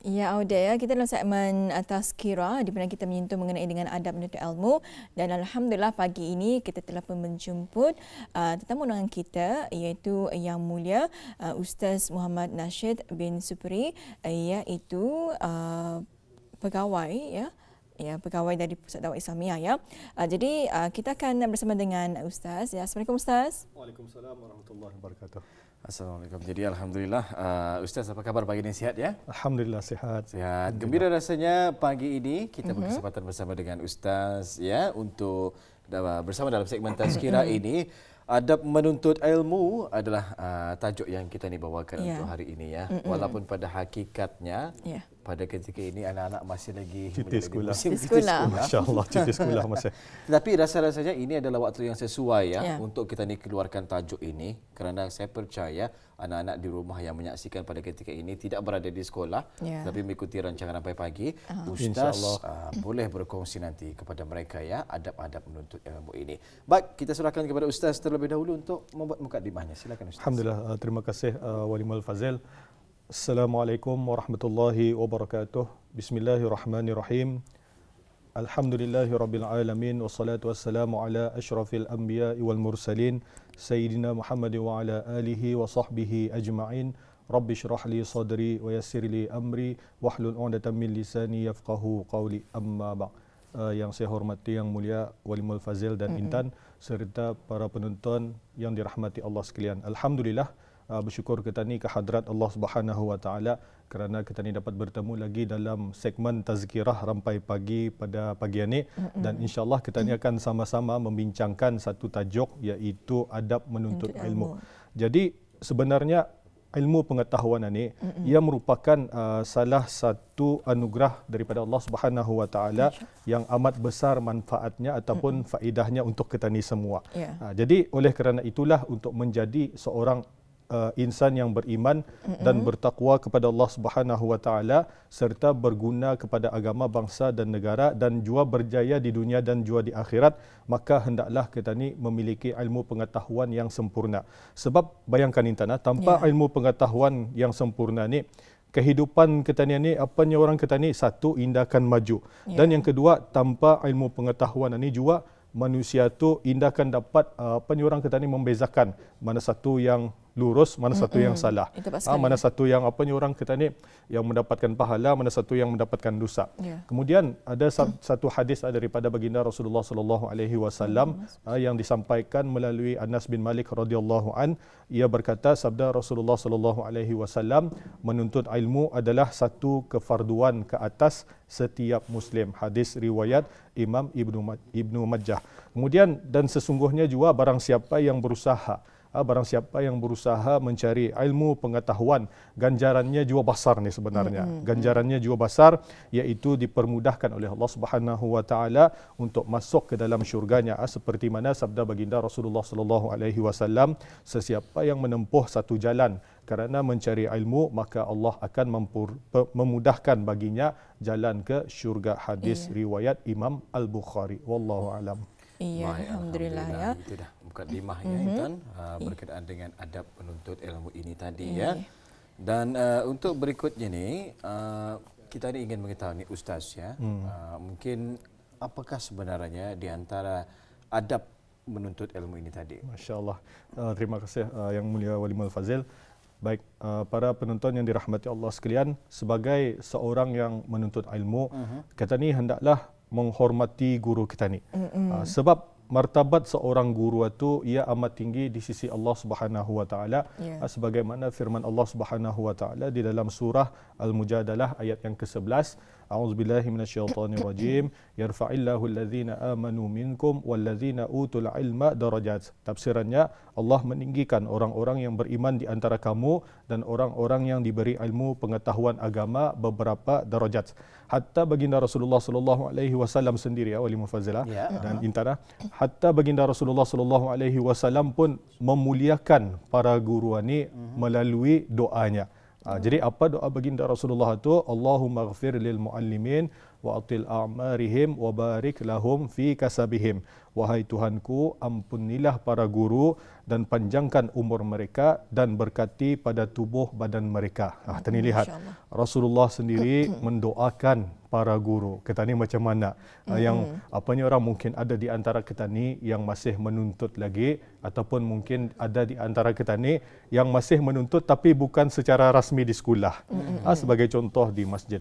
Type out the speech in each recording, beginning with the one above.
Ya, Auda ya. Kita dalam segmen Tazkirah di mana kita menyentuh mengenai dengan adab menuntut ilmu, dan alhamdulillah pagi ini kita telah pun menjemput tetamu undangan kita iaitu Yang Mulia Ustaz Muhammad Nasheed bin Supri, iaitu pegawai pegawai dari Pusat Dakwah Islamiah ya. Jadi kita akan bersama dengan Ustaz ya. Assalamualaikum Ustaz. Waalaikumsalam warahmatullahi wabarakatuh. Assalamualaikum. Jadi alhamdulillah Ustaz, apa kabar pagi ini, sihat ya? Alhamdulillah sihat. Sihat. Gembira rasanya pagi ini kita berkesempatan bersama dengan Ustaz ya untuk bersama dalam segmen Tazkirah ini. Adab menuntut ilmu adalah tajuk yang kita ni bawakan untuk hari ini ya. Walaupun pada hakikatnya pada ketika ini anak-anak masih lagi cuti sekolah. Masya-Allah, cuti sekolah masih. Tetapi rasa-rasanya ini adalah waktu yang sesuai untuk kita ni keluarkan tajuk ini, kerana saya percaya anak-anak di rumah yang menyaksikan pada ketika ini tidak berada di sekolah tapi mengikuti rancangan sampai pagi. Ustaz boleh berkongsi nanti kepada mereka ya adab-adab menuntut ilmu ini. Baik, kita serahkan kepada Ustaz terlebih dahulu untuk membuat mukadimahnya. Silakan Ustaz. Alhamdulillah, terima kasih Wali Muhammad Fazil. Assalamualaikum warahmatullahi wabarakatuh. Bismillahirrahmanirrahim. Alhamdulillahirabbil alamin wassalatu wassalamu ala asyrafil anbiya'i wal mursalin sayyidina Muhammad wa ala alihi wa sahbihi ajma'in. Rabbi shrah li sadri wa yassir li amri wahlul 'uqdatam min lisani yafqahu qawli. Amma ba'd. Yang saya hormati Yang Mulia Wali Muhammad Fazil dan Intan serta para penonton yang dirahmati Allah sekalian. Alhamdulillah, bersyukur kita ni ke hadrat Allah Subhanahu Wa Taala kerana kita ni dapat bertemu lagi dalam segmen Tazkirah rampai pagi pada pagi ini, dan insya-Allah kita ni akan sama-sama membincangkan satu tajuk iaitu adab menuntut ilmu. Jadi sebenarnya ilmu pengetahuan ini ia merupakan salah satu anugerah daripada Allah Subhanahu Wa Taala yang amat besar manfaatnya ataupun faedahnya untuk kita ni semua. Jadi oleh kerana itulah untuk menjadi seorang insan yang beriman dan bertakwa kepada Allah Subhanahu Wa Taala serta berguna kepada agama, bangsa dan negara dan jua berjaya di dunia dan jua di akhirat, maka hendaklah kita ni memiliki ilmu pengetahuan yang sempurna. Sebab bayangkan Intan, tanpa ilmu pengetahuan yang sempurna ni, kehidupan kita ni apanya orang kita ni, satu, indah akan maju, dan yang kedua, tanpa ilmu pengetahuan ni juga manusia tu indah akan dapat orang kita ni membezakan mana satu yang lurus, mana satu yang salah, mana satu yang orang kita ni yang mendapatkan pahala, mana satu yang mendapatkan dosa. Kemudian ada satu hadis daripada baginda Rasulullah sallallahu alaihi wasallam yang disampaikan melalui Anas bin Malik radhiyallahu an. Ia berkata, sabda Rasulullah sallallahu alaihi wasallam, menuntut ilmu adalah satu kefarduan ke atas setiap muslim. Hadis riwayat Imam Ibnu Majah. Kemudian, dan sesungguhnya juga barang siapa yang berusaha mencari ilmu pengetahuan, ganjarannya juga besar ni sebenarnya. Ganjarannya juga besar, iaitu dipermudahkan oleh Allah Subhanahu Wa Taala untuk masuk ke dalam syurganya, seperti mana sabda baginda Rasulullah sallallahu alaihi wasallam, sesiapa yang menempuh satu jalan kerana mencari ilmu, maka Allah akan memudahkan baginya jalan ke syurga. Hadis riwayat Imam Al-Bukhari. Wallahu alam. Iya, alhamdulillah ya. Itu dah mukadimah Intan berkaitan dengan adab menuntut ilmu ini tadi ya. Dan untuk berikutnya ni kita ni ingin mengetahui Ustaz ya. Mungkin apakah sebenarnya di antara adab menuntut ilmu ini tadi? Masya-Allah. Terima kasih Yang Mulia Wali Muhammad Fazil. Baik, para penonton yang dirahmati Allah sekalian, sebagai seorang yang menuntut ilmu, kita ni hendaklah menghormati guru kita ni. Sebab martabat seorang guru itu ia amat tinggi di sisi Allah Subhanahu Wa Taala, sebagaimana firman Allah Subhanahu Wa Taala di dalam surah Al-Mujadalah ayat yang ke-11, a'udzubillahi minasyaitonirrajim, yarfa'illahu alladhina amanu minkum walladzina utul ilma darajat. Tafsirannya, Allah meninggikan orang-orang yang beriman di antara kamu dan orang-orang yang diberi ilmu pengetahuan agama beberapa darajat. Hatta baginda Rasulullah sallallahu alaihi wasallam sendiri Wali Mufazilah dan Intana, hatta baginda Rasulullah sallallahu alaihi wasallam pun memuliakan para guru ini melalui doanya. Jadi apa doa baginda Rasulullah itu? Allahumma ghafir lil muallimin wa atil a'marihim wa barik lahum fi kasabihim. Wahai Tuhanku, ampunilah para guru dan panjangkan umur mereka dan berkati pada tubuh badan mereka. Tadi lihat Rasulullah sendiri mendoakan para guru. Kita ni macam mana? Yang apanya orang mungkin ada di antara kita ni yang masih menuntut lagi, ataupun mungkin ada di antara kita ni yang masih menuntut tapi bukan secara rasmi di sekolah. Sebagai contoh di masjid,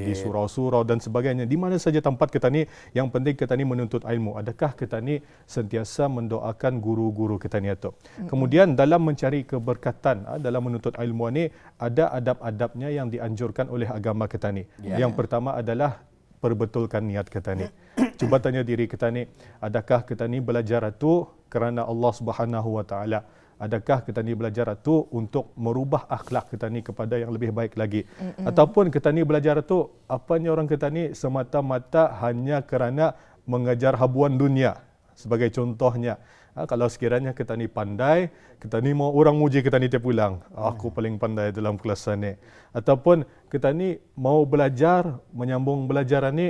di surau-surau dan sebagainya. Di mana saja tempat kita ni, yang penting kita ni menuntut ilmu. Adakah kita ni sentiasa mendoakan guru-guru kita ni itu? Kemudian dalam mencari keberkatan, dalam menuntut ilmu ni ada adab-adabnya yang dianjurkan oleh agama kita ni. Yang pertama adalah perbetulkan niat kita ni. Cuba tanya diri kita ni, adakah kita ni belajar itu kerana Allah Subhanahu Wa Taala? Adakah kita ni belajar itu untuk merubah akhlak kita ni kepada yang lebih baik lagi? Ataupun kita ni belajar itu apanya orang kita ni semata-mata hanya kerana mengejar habuan dunia? Sebagai contohnya, kalau sekiranya kita ni pandai, kita ni mau orang muji kita ni tiap pulang, aku paling pandai dalam kelas ni. Ataupun kita ni mau belajar, menyambung belajaran ni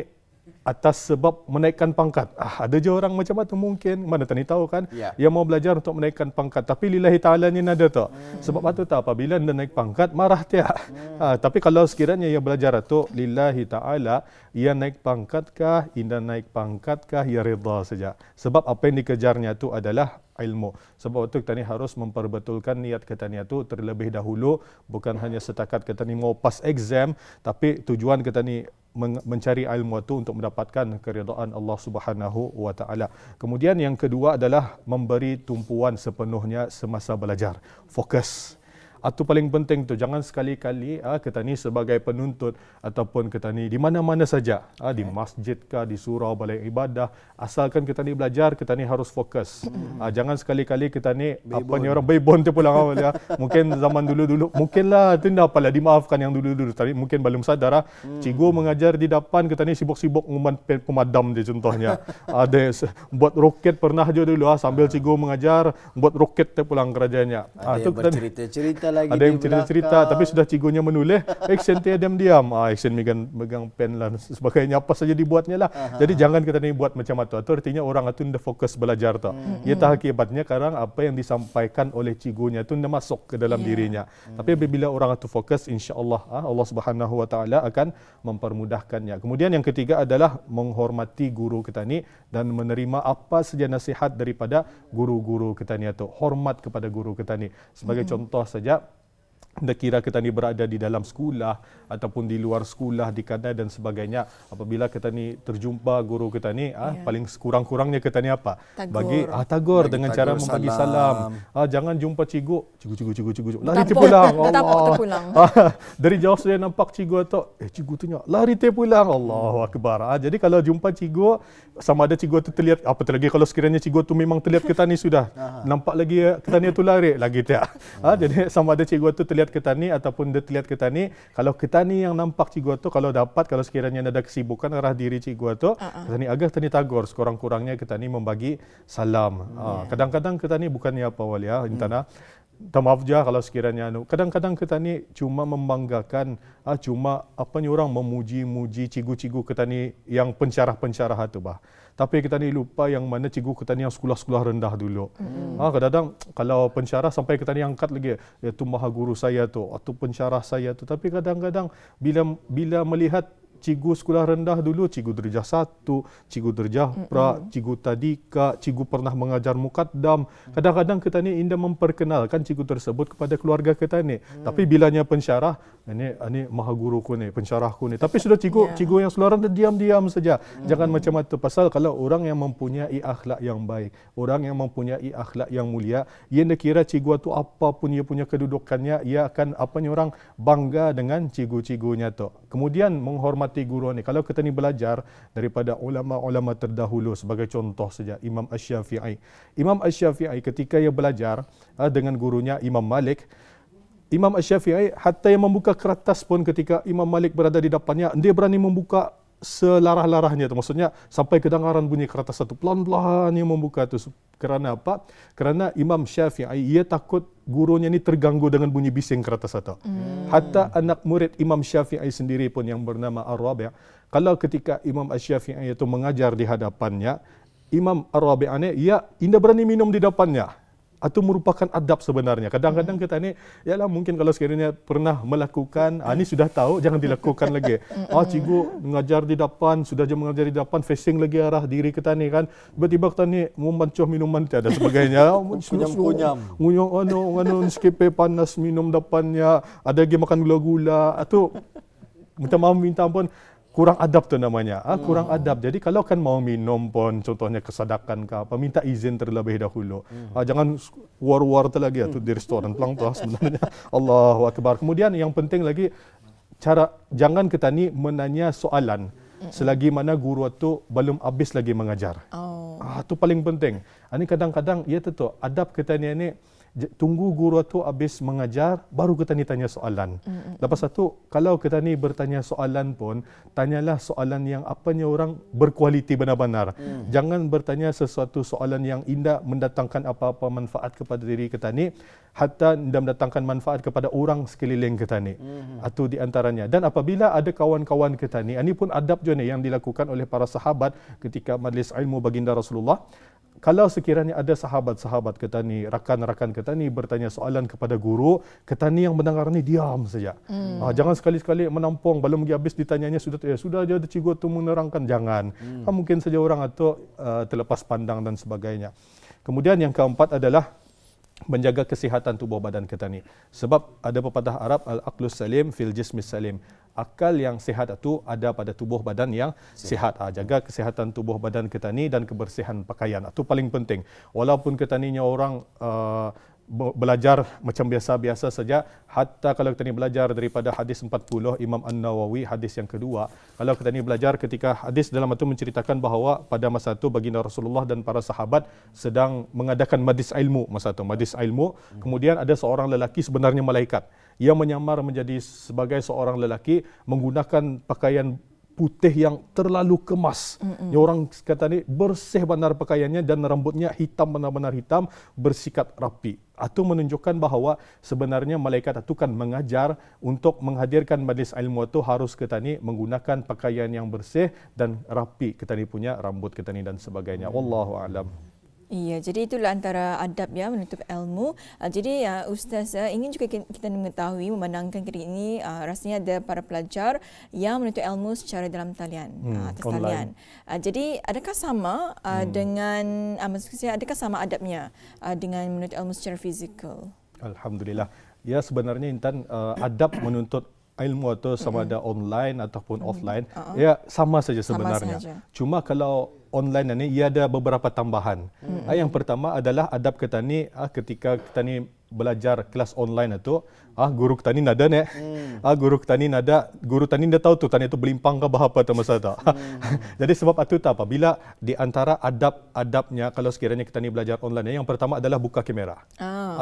atas sebab menaikkan pangkat. Ada je orang macam itu mungkin, mana tani tahu kan, yang mau belajar untuk menaikkan pangkat, tapi lillahi ta'ala ni nada tu. Sebab itu tak, apabila dia naik pangkat marah dia. Tapi kalau sekiranya ia belajar tu lillahi ta'ala, ia naik pangkat kah, ia naik pangkat kah, ia rida saja. Sebab apa yang dikejarnya itu adalah ilmu. Sebab itu kita ni harus memperbetulkan niat kita ni itu terlebih dahulu, bukan hanya setakat kita ni mau pas exam, tapi tujuan kita ni mencari ilmu itu untuk mendapatkan keridaan Allah Subhanahu Wa Taala. Kemudian yang kedua adalah memberi tumpuan sepenuhnya semasa belajar. Fokus. Itu paling penting tu. Jangan sekali-kali kita ni sebagai penuntut ataupun kita ni di mana-mana saja, di masjid kah, di surau, balai ibadah, asalkan kita ni belajar, kita ni harus fokus. Jangan sekali-kali kita ni apanya orang baibon tu pulang awal ya. Mungkin zaman dulu-dulu, mungkinlah tu ndak apalah, dimaafkan yang dulu-dulu tadi mungkin belum sadar. Cikgu mengajar di depan, kita ni sibuk-sibuk nguman pemadam dia contohnya. Ada buat roket pernah je dulu sambil cikgu mengajar, buat roket tu pulang kerajanya. Ada yang bercerita-cerita lagi, ada yang cerita-cerita tapi sudah cikgunya menulis action dia diam-diam, action megang pen lah sebagainya, apa saja dibuatnya lah. Jadi jangan kita ni buat macam itu. Itu artinya orang itu dah fokus belajar tu. Ia tak akibatnya sekarang apa yang disampaikan oleh cikgunya itu dah masuk ke dalam dirinya. Tapi apabila orang itu fokus, insya-Allah Allah Subhanahu Wa Taala akan mempermudahkannya. Kemudian yang ketiga adalah menghormati guru kita ni dan menerima apa saja nasihat daripada guru-guru kita ni itu. Hormat kepada guru kita ni. Sebagai contoh saja, anda kira kita ni berada di dalam sekolah ataupun di luar sekolah, di kedai dan sebagainya, apabila kita ni terjumpa guru kita ni, paling kurang-kurangnya kita ni apa? Tagur dengan cara membagi salam. Jangan jumpa cikgu lari terpulang. Dari jauh saya nampak cikgu atau cikgu tu lari terpulang. Allahu akbar. Jadi kalau jumpa cikgu, sama ada cikgu tu terlihat, apa lagi kalau sekiranya cikgu tu memang terlihat kita ni sudah nampak lagi kita ni tu lari lagi tak. Jadi sama ada cikgu tu terlihat kita ni ataupun dia terlihat kita ni, kalau kita ni yang nampak cikgu tu, kalau sekiranya ada kesibukan arah diri cikgu tu, kita ni agak kita ni tagur, sekurang-kurangnya kita ni membagi salam. Kadang-kadang kita ni bukannya apa wali intana, maaf je kalau sekiranya kadang-kadang kita ni cuma membanggakan, cuma orang memuji-muji cikgu-cikgu kita ni yang pensyarah-pensyarah tu tapi kita ni lupa yang mana cikgu kita ni yang sekolah-sekolah rendah dulu. Kadang-kadang kalau pensyarah sampai kita ni angkat lagi, iaitu maha guru saya tu atau pensyarah saya tu, tapi kadang-kadang bila melihat cikgu sekolah rendah dulu, cikgu darjah 1, cikgu darjah pra, cikgu tadika, cikgu pernah mengajar mukaddam. Kadang-kadang kita ni indah memperkenalkan cikgu tersebut kepada keluarga kita ni. Tapi bilanya pensyarah, ini maha guruku ni, pensyarahku ni. Tapi sudah cikgu yang sekolah rendah diam-diam saja. Jangan macam itu. Pasal kalau orang yang mempunyai akhlak yang baik, orang yang mempunyai akhlak yang mulia, ia nak kira cikgu itu apapun ia punya kedudukannya, ia akan orang bangga dengan cikgu-cikgunya tu. Kemudian menghormati guru ni. Kalau kita ni belajar daripada ulama-ulama terdahulu, sebagai contoh saja Imam Asy-Syafi'i. Imam Asy-Syafi'i ketika ia belajar dengan gurunya Imam Malik, Imam Asy-Syafi'i hatta yang membuka kertas pun ketika Imam Malik berada di depannya, dia berani membuka selarah-larahnya tu. Maksudnya sampai kedengaran bunyi kertas satu, pelan-pelan yang membuka tu. Kerana apa? Kerana Imam Syafi'i ia takut gurunya ni terganggu dengan bunyi bising kertas satu. Hatta anak murid Imam Syafi'i sendiri pun yang bernama Ar-Rabi', kalau ketika Imam Syafi'i itu mengajar di hadapannya, Imam Ar-Rabi' ni ia tidak berani minum di depannya. Itu merupakan adab sebenarnya. Kadang-kadang kita ni, yalah mungkin kalau sekiranya pernah melakukan, ni sudah tahu, jangan dilakukan lagi. Cikgu mengajar di depan, sudah je mengajar di depan, facing lagi arah diri kita ni kan. Tiba-tiba kita ni membancuh minuman dan sebagainya. Kunyam-kunyam. Ngunyam, skipe panas minum depannya. Ada lagi makan gula-gula. Itu minta ampun. Kurang adab tu namanya. Kurang adab. Jadi kalau kan mau minum pun, contohnya kesadakan ke apa, minta izin terlebih dahulu. Jangan war-war tu lagi tu di restoran pelang tu sebenarnya. Allahu Akbar. Kemudian yang penting lagi, jangan kita ni menanya soalan selagi mana guru tu belum habis lagi mengajar. Itu paling penting. Ini kadang-kadang ya tu adab kita ni tunggu guru tu habis mengajar baru kita ni tanya soalan. Lepas tu kalau kita ni bertanya soalan pun tanyalah soalan yang apanya orang berkualiti benar-benar. Jangan bertanya sesuatu soalan yang indah mendatangkan apa-apa manfaat kepada diri kita ni, hatta tidak mendatangkan manfaat kepada orang sekeliling kita ni. Itu di antaranya. Dan apabila ada kawan-kawan kita ni, ini pun adab juga ni yang dilakukan oleh para sahabat ketika majlis ilmu baginda Rasulullah. Kalau sekiranya ada sahabat-sahabat kita ni, rakan-rakan kita ni bertanya soalan kepada guru, kita ni yang mendengar ni diam saja. Jangan sekali-sekali menampung, belum lagi habis ditanyanya sudah je cikgu tu menerangkan, jangan. Mungkin saja orang itu terlepas pandang dan sebagainya. Kemudian yang keempat adalah menjaga kesihatan tubuh badan kita ni. Sebab ada pepatah Arab, al-aqlus salim fil jismis salim. Akal yang sihat itu ada pada tubuh badan yang sihat. Jaga kesihatan tubuh badan kita ni dan kebersihan pakaian. Itu paling penting. Walaupun kita ni orang belajar macam biasa-biasa saja, hatta kalau kita ni belajar daripada hadis 40 Imam An-Nawawi, hadis yang kedua, kalau kita ni belajar ketika hadis dalam itu menceritakan bahawa pada masa itu baginda Rasulullah dan para sahabat sedang mengadakan majlis ilmu masa itu, majlis ilmu. Kemudian ada seorang lelaki, sebenarnya malaikat, ia menyamar menjadi sebagai seorang lelaki menggunakan pakaian putih yang terlalu kemas. Yang orang kata ni bersih benar pakaiannya dan rambutnya hitam, benar-benar hitam, bersikat rapi. Itu menunjukkan bahawa sebenarnya malaikat itu kan mengajar untuk menghadirkan majlis ilmu itu harus kita ni menggunakan pakaian yang bersih dan rapi kita ni punya rambut kita ni dan sebagainya. Wallahu a'lam. Iya, jadi itulah antara adab ya menuntut ilmu. Jadi Ustaz ingin juga kita mengetahui, memandangkan ketika ini rasanya ada para pelajar yang menuntut ilmu secara dalam talian, atas talian. Jadi adakah sama dengan maksudnya adakah sama adabnya dengan menuntut ilmu secara fizikal? Alhamdulillah. Ya, sebenarnya Intan adab menuntut ilmu itu sama ada online ataupun offline, ya sama saja sebenarnya. Sama saja. Cuma kalau online ini ia ada beberapa tambahan. Yang pertama adalah adab kita ni ketika kita ni belajar kelas online itu, guru kita ni nada ni, guru kita ni dah tahu tu tanya tu belimpang ke apa tu masa tu. Jadi sebab itu tak apa. Bila di antara adab-adabnya kalau sekiranya kita ni belajar online, yang pertama adalah buka kamera.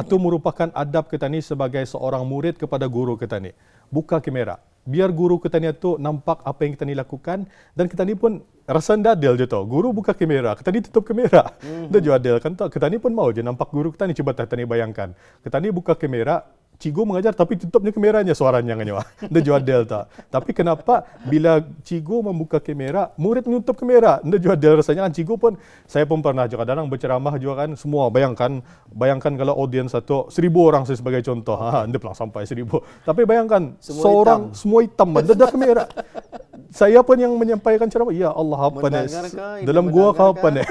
Itu merupakan adab kita ni sebagai seorang murid kepada guru kita ni. Buka kamera. Biar guru kita ni tu nampak apa yang kita ni lakukan dan kita ni pun rasa adil je tau. Guru buka kamera, kita ni tutup kamera. Dia juga adil kan tak? Kita ni pun mau je nampak guru kita ni. Cuba kita ni bayangkan. Kita ni buka kamera, cikgu mengajar tapi tutupnya kameranya, suaranya kan. Dia juga adil tak? Tapi kenapa bila cikgu membuka kamera, murid menutup kamera? Dia juga adil rasanya kan. Cikgu pun, saya pun pernah juga kadang berceramah juga kan, semua bayangkan kalau audiens satu 1000 orang saya sebagai contoh. Dia pulang sampai 1000. Tapi bayangkan semua hitam ada kamera. Saya pun yang menyampaikan ceramah, ya Allah apa ni? Dalam gua ke apa ni?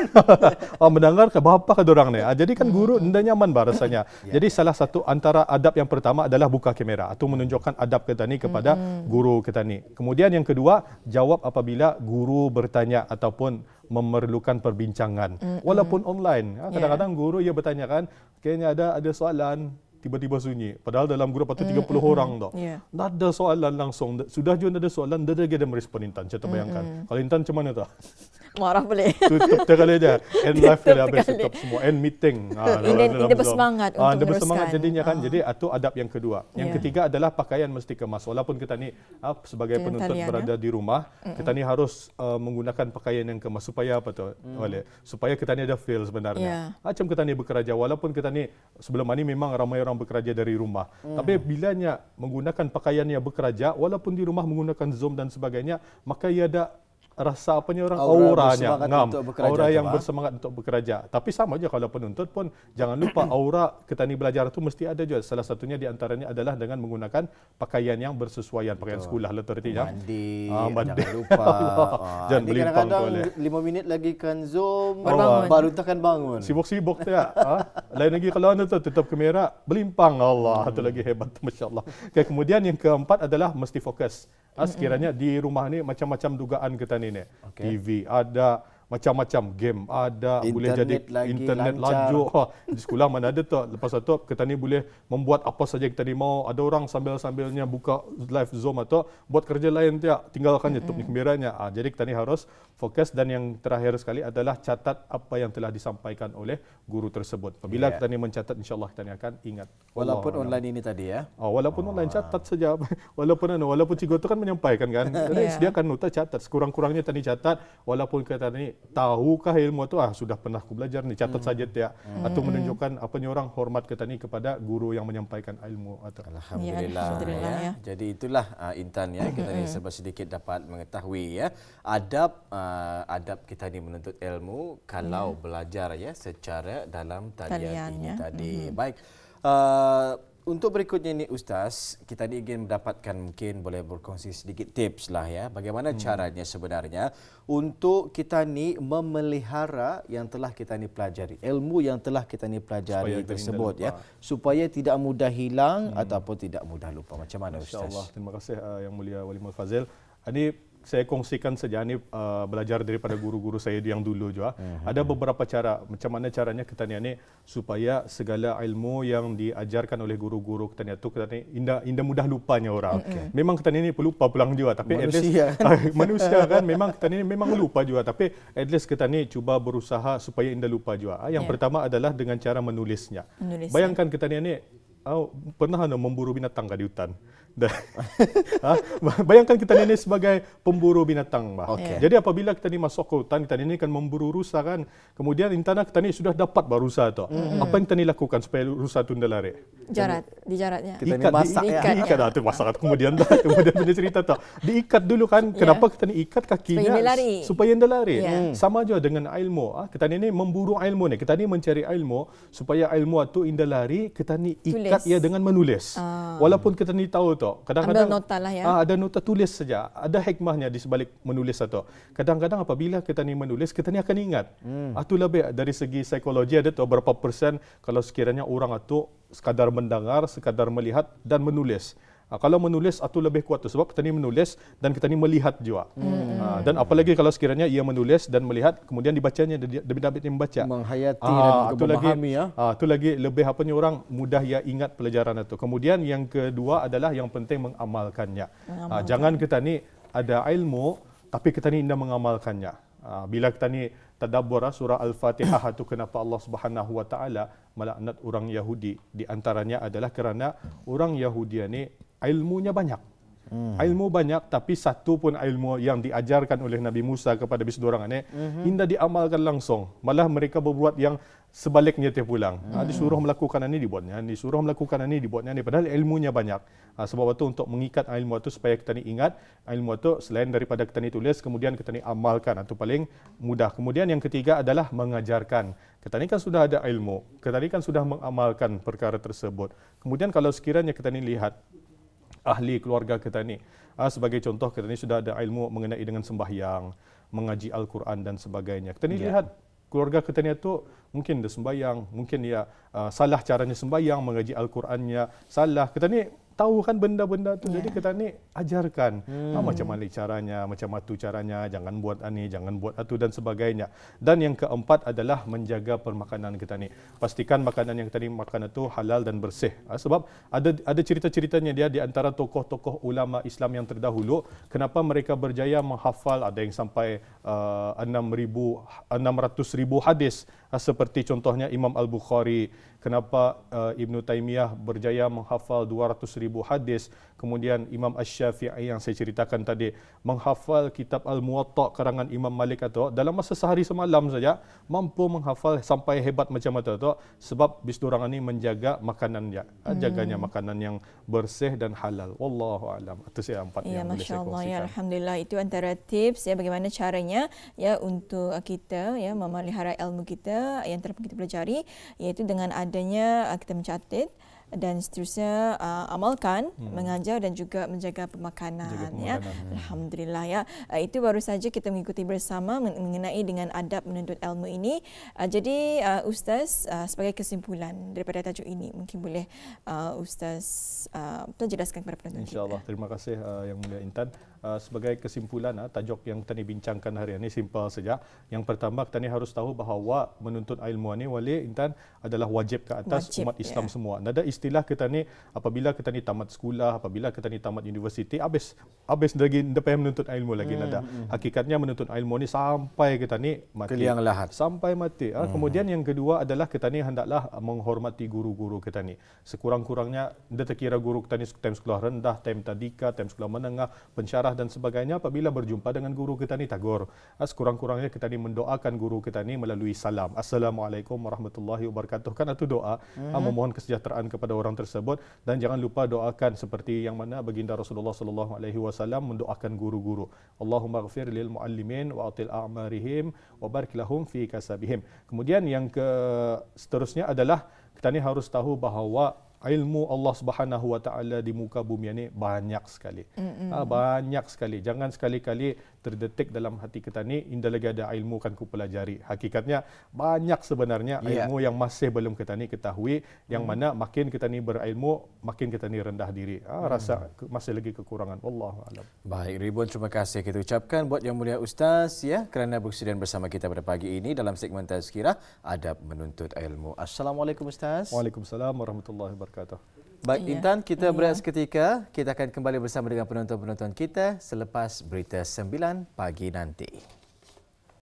Mendengar ke apa ke dorang ni? Jadi kan guru tidak nyaman rasanya. Jadi salah satu antara adab yang pertama adalah buka kamera. Itu menunjukkan adab kita ni kepada guru kita ni. Kemudian yang kedua, jawab apabila guru bertanya ataupun memerlukan perbincangan. Walaupun online. Kadang-kadang guru ia bertanya kan, kayaknya ada soalan. tiba-tiba sunyi. Padahal dalam grup itu 30 orang tau. Tak ada soalan langsung. Sudah juga ada soalan, dia lagi ada merespon Intan. Saya terbayangkan. Kalau Intan macam mana tak? Marah boleh. Tutup sekali aja. End live dia habis tutup semua. End meeting. Dia bersemangat untuk dia bersemangat meneruskan. jadinya kan. Jadi itu adab yang kedua. Yang ketiga adalah pakaian mesti kemas. Walaupun kita ni sebagai penuntut berada di rumah, kita ni harus menggunakan pakaian yang kemas supaya apa tu? Supaya kita ni ada feel sebenarnya. Macam kita ni bekerja, walaupun kita ni sebelum ini memang ramai orang bekerja dari rumah. Tapi bilanya menggunakan pakaian yang bekerja, walaupun di rumah menggunakan Zoom dan sebagainya, maka ia ada rasa apanya orang auranya aura yang bersemangat untuk bekerja. Tapi sama aja kalau penuntut pun jangan lupa aura kita ni belajar itu mesti ada juga. Salah satunya di antaranya adalah dengan menggunakan pakaian yang bersesuaian, pakaian sekolah lah artinya. Mandi. Mandi. Jangan lupa. Jangan belimpang tu oleh. 5 minit lagi kan Zoom baru takkan bangun. Sibuk-sibuk tu ya. Lain lagi kalau anda tu tutup kamera belimpang, Allah itu lagi hebat, masya-Allah. Okay, kemudian yang keempat adalah mesti fokus. Sekiranya di rumah ni macam-macam dugaan kita ni. TV ada, macam-macam game ada, internet boleh jadi internet laju. Di sekolah mana ada tu. Lepas tu kita ni boleh membuat apa saja kita ni mau. Ada orang sambil-sambilnya buka live Zoom atau buat kerja lain tiap, tinggalkan YouTube ni kameranya. Jadi kita ni harus fokus, dan yang terakhir sekali adalah catat apa yang telah disampaikan oleh guru tersebut. Apabila kita ni mencatat, insya-Allah kita ni akan ingat. Walaupun online ini tadi ya. Walaupun online catat saja. Walaupun cikgu tu kan menyampaikan kan. Jadi sediakan nota catat. Sekurang-kurangnya tadi catat, walaupun kita ni tahukah ilmu itu sudah pernah aku belajar ni, catat saja tiap. Atau menunjukkan apanya orang hormat kita ni kepada guru yang menyampaikan ilmu. Alhamdulillah. Ya. Jadi itulah Intan ya, kita ni serba sedikit dapat mengetahui ya adab kita ni menuntut ilmu kalau belajar ya secara dalam talian ini tadi. Baik. Untuk berikutnya ni Ustaz, kita ni ingin mendapatkan, mungkin boleh berkongsi sedikit tips lah ya, bagaimana caranya sebenarnya untuk kita ni memelihara yang telah kita ni pelajari, ilmu yang telah kita ni pelajari tersebut ya, supaya tidak mudah hilang ataupun tidak mudah lupa. Macam mana Ustaz? Insya-Allah. Terima kasih Yang Mulia Wali Fazil. Ini saya kongsikan saja ni belajar daripada guru-guru saya yang dulu juga. Ada beberapa cara, macam mana caranya kita ni supaya segala ilmu yang diajarkan oleh guru-guru kita ni indah mudah lupanya orang. Memang kita ni pelupa pulang juga, tapi manusia manusia kan memang kita ni memang lupa juga, tapi at least kita ni cuba berusaha supaya indah lupa juga. Yang pertama adalah dengan cara menulisnya. Bayangkan kita ni pernah memburu binatang di hutan. Bayangkan kita ni sebagai pemburu binatang. Jadi apabila kita ni masuk ke hutan, kita ni kan memburu rusa kan. Kemudian intana kita ni sudah dapat rusa tu. Apa yang kita ni lakukan supaya rusa tu tidak lari? Dijaratnya. Kita ni masak ya. Diikat tu masak kemudian punya cerita tu. Diikat dulu kan. Kenapa kita ni ikat kakinya? Supaya dia lari. Sama juga dengan ilmu. Kita ni memburu ilmu ni. Kita ni mencari ilmu supaya ilmu tu indah lari. Kita ni ikat ia dengan menulis. Walaupun kita ni tahu kadang-kadang ambil nota lah ya. Ada nota tulis saja. Ada hikmahnya di sebalik menulis itu. Kadang-kadang apabila kita ni menulis, kita ni akan ingat. Itu lebih dari segi psikologi ada tu berapa persen kalau sekiranya orang itu sekadar mendengar, sekadar melihat dan menulis. Kalau menulis itu lebih kuat tu sebab kita ni menulis dan kita ni melihat juga. Dan apalagi kalau sekiranya ia menulis dan melihat kemudian dibacanya, dia dapat membaca, menghayati dan memahami ya. Itu lagi lebih orang mudah ia ingat pelajaran itu. Kemudian yang kedua adalah yang penting mengamalkannya. Jangan kita ni ada ilmu tapi kita ni tidak mengamalkannya. Bila kita ni tadabbur surah Al-Fatihah itu, kenapa Allah Subhanahu wa taala melaknat orang Yahudi? Di antaranya adalah kerana orang Yahudi ni ilmunya banyak. Ilmu banyak tapi satu pun ilmu yang diajarkan oleh Nabi Musa kepada bisdorang ini tidak diamalkan langsung. Malah mereka berbuat yang sebaliknya tiap pulang. Disuruh melakukan ini dibuatnya, disuruh melakukan ini dibuatnya ini, padahal ilmunya banyak. Sebab itu untuk mengikat ilmu itu supaya kita ni ingat ilmu itu selain daripada kita ni tulis, kemudian kita ni amalkan, itu paling mudah. Kemudian yang ketiga adalah mengajarkan. Kita ni kan sudah ada ilmu, kita ni kan sudah mengamalkan perkara tersebut. Kemudian kalau sekiranya kita ni lihat ahli keluarga kita ni, sebagai contoh kita ni sudah ada ilmu mengenai dengan sembahyang, mengaji Al-Quran dan sebagainya. Kita ni lihat keluarga kita ni tu mungkin dia sembahyang, mungkin dia salah caranya sembahyang, mengaji Al-Qurannya salah. Kita ni tahu kan benda-benda tu. Jadi kita ni ajarkan macam mana caranya, macam atu caranya, jangan buat ani, jangan buat atu dan sebagainya. Dan yang keempat adalah menjaga permakanan kita ni. Pastikan makanan yang kita ni makan itu halal dan bersih. Sebab ada cerita-ceritanya dia di antara tokoh-tokoh ulama Islam yang terdahulu, kenapa mereka berjaya menghafal, ada yang sampai 600,000 hadis, seperti contohnya Imam Al-Bukhari. Kenapa Ibn Taymiyah berjaya menghafal 200,000 hadis. Kemudian Imam Asy-Syafi'i yang saya ceritakan tadi menghafal kitab Al-Muwatta karangan Imam Malik itu dalam masa sehari semalam saja mampu menghafal sampai hebat macam itu tu, sebab bisdurang ini menjaga makanan dia, jaganya makanan yang bersih dan halal. Wallahu alam. Itu saya 4 yang boleh saya kongsikan. Ya, alhamdulillah, itu antara tips ya bagaimana caranya ya untuk kita ya memelihara ilmu kita yang telah kita pelajari, iaitu dengan adanya kita mencatat dan seterusnya amalkan, mengajar dan juga menjaga pemakanan. Ya. Alhamdulillah ya. Itu baru saja kita mengikuti bersama mengenai dengan adab menuntut ilmu ini. Jadi Ustaz, sebagai kesimpulan daripada tajuk ini, mungkin boleh Ustaz jelaskan kepada penonton kita. InsyaAllah. Terima kasih Yang Mulia Intan. Sebagai kesimpulan, tajuk yang kita bincangkan hari ini simple saja. Yang pertama, kita harus tahu bahawa menuntut ilmu ini, Wali Intan, adalah wajib ke atas umat Islam semua. Ada istilah kita ni, apabila kita ni tamat sekolah, apabila kita ni tamat universiti, habis lagi depan menuntut ilmu lagi nada. Hakikatnya menuntut ilmu ni sampai kita ni mati. Keliang lahat. Sampai mati. Kemudian yang kedua adalah kita ni hendaklah menghormati guru-guru kita ni. Sekurang-kurangnya, kita terkira guru kita ni time sekolah rendah, time tadika, time sekolah menengah, pensyarah dan sebagainya, apabila berjumpa dengan guru kita ni tagur. Sekurang-kurangnya kita ni mendoakan guru kita ni melalui salam. Assalamualaikum warahmatullahi wabarakatuh. Kan itu doa, memohon kesejahteraan kepada orang tersebut, dan jangan lupa doakan seperti yang mana baginda Rasulullah sallallahu alaihi wasallam mendoakan guru-guru. Allahumma ighfir lil muallimin wa atil a'marihim wa barik lahum fi kasabihim. Kemudian yang seterusnya adalah kita ni harus tahu bahawa ilmu Allah Subhanahu wa taala di muka bumi ini banyak sekali. Banyak sekali. Jangan sekali-kali terdetik dalam hati kita ni indah lagi ada ilmu kan ku pelajari. Hakikatnya banyak sebenarnya ilmu yang masih belum kita ni ketahui, yang mana makin kita ni berilmu makin kita ni rendah diri. Rasa masih lagi kekurangan. Wallahu alam. Baik, ribuan terima kasih kita ucapkan buat Yang Mulia Ustaz ya kerana bersedia bersama kita pada pagi ini dalam segmen Tazkirah Adab Menuntut Ilmu. Assalamualaikum Ustaz. Waalaikumsalam warahmatullahi wabarakatuh. Baik Intan, kita berehat seketika. Kita akan kembali bersama dengan penonton-penonton kita selepas berita 9 pagi nanti.